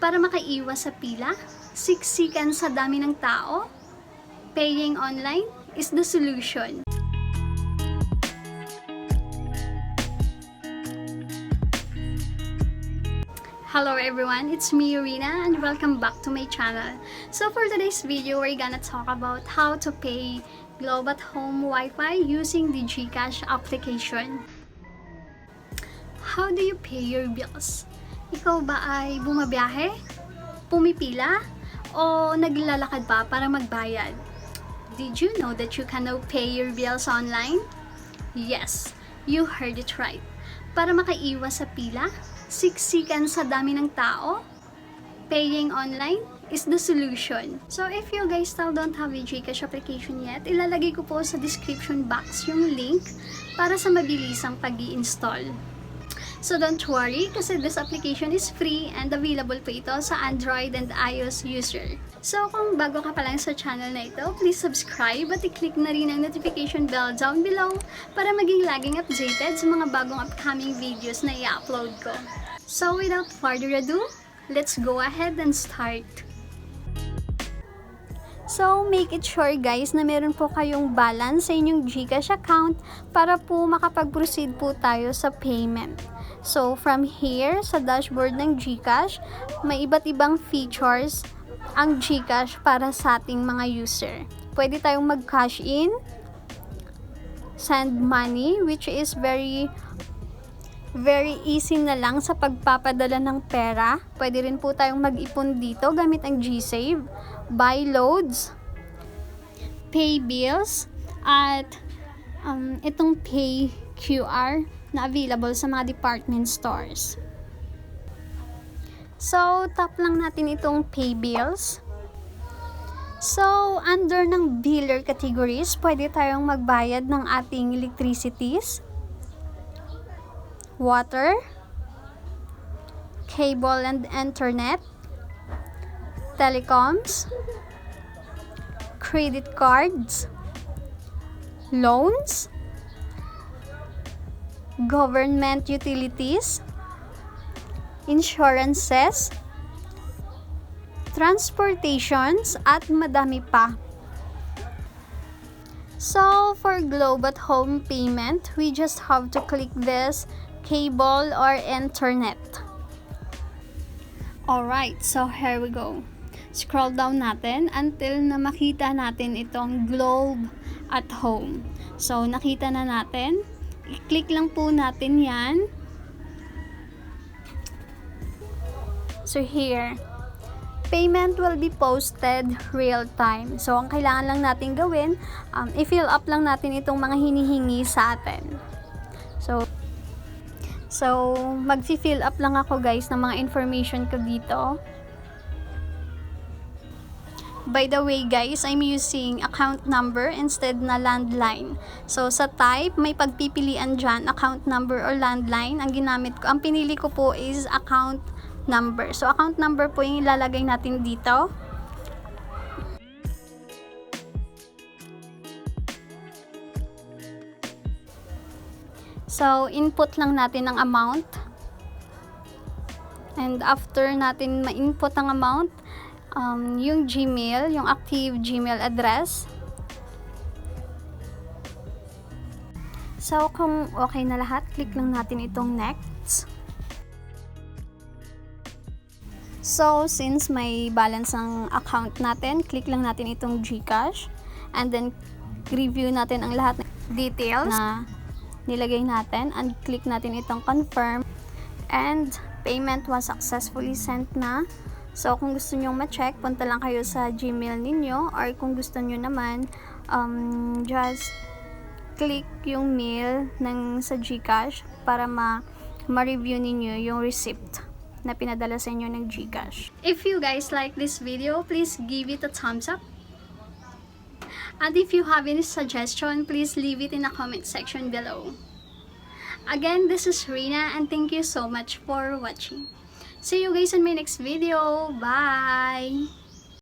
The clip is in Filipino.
Para makaiwas sa pila, siksikan sa dami ng tao, paying online is the solution. Hello everyone, it's me Rina and welcome back to my channel. So for today's video, we're gonna talk about how to pay Globe at Home Wi-Fi using the Gcash application. How do you pay your bills? Ikaw ba ay bumabiyahe, pumipila, o naglalakad pa para magbayad? Did you know that you can now pay your bills online? Yes, you heard it right. Para makaiwas sa pila, siksikan sa dami ng tao, paying online is the solution. So if you guys still don't have a Gcash application yet, ilalagay ko po sa description box yung link para sa mabilisang pag-i-install. So don't worry kasi this application is free and available po ito sa Android and iOS user. So kung bago ka pa lang sa channel na ito, please subscribe at i-click na rin ang notification bell down below para maging laging updated sa mga bagong upcoming videos na i-upload ko. So without further ado, let's go ahead and start. So, make it sure guys na meron po kayong balance sa inyong Gcash account para po makapag-proceed po tayo sa payment. So, from here, sa dashboard ng Gcash, may iba't ibang features ang Gcash para sa ating mga user. Pwede tayong mag-cash in, send money, which is very easy na lang sa pagpapadala ng pera. Pwede rin po tayong mag-ipon dito gamit ang GSave, buy loads, pay bills, at itong pay QR na available sa mga department stores. So, tap lang natin itong pay bills. So, under ng biller categories, pwede tayong magbayad ng ating electricities, water, cable and internet, telecoms, credit cards, loans, government utilities, insurances, transportations, at madami pa. So, for Globe at Home payment, we just have to click this cable or internet. Alright, so here we go. Scroll down natin until na makita natin itong Globe at Home. So, nakita na natin. I-click lang po natin yan. So, here. Payment will be posted real time. So, ang kailangan lang natin gawin, i-fill up lang natin itong mga hinihingi sa atin. So mag-fill up lang ako guys ng mga information ko dito. By the way guys, I'm using account number instead na landline. So sa type, may pagpipilian dyan, account number or landline. Ang ginamit ko, ang pinili ko po is account number. So account number po yung ilalagay natin dito. So, input lang natin ang amount. And after natin ma-input ang amount, yung Gmail, yung active Gmail address. So, kung okay na lahat, click lang natin itong next. So, since may balance ang account natin, click lang natin itong Gcash. And then, review natin ang lahat ng details na nilagay natin and click natin itong confirm and payment was successfully sent na. So kung gusto nyo ma-check, punta lang kayo sa Gmail ninyo, or kung gusto nyo naman just click yung mail sa Gcash para ma-review ninyo yung receipt na pinadala sa inyo ng Gcash. If you guys like this video, please give it a thumbs up. And if you have any suggestion, please leave it in the comment section below. Again, this is Rina and thank you so much for watching. See you guys in my next video. Bye!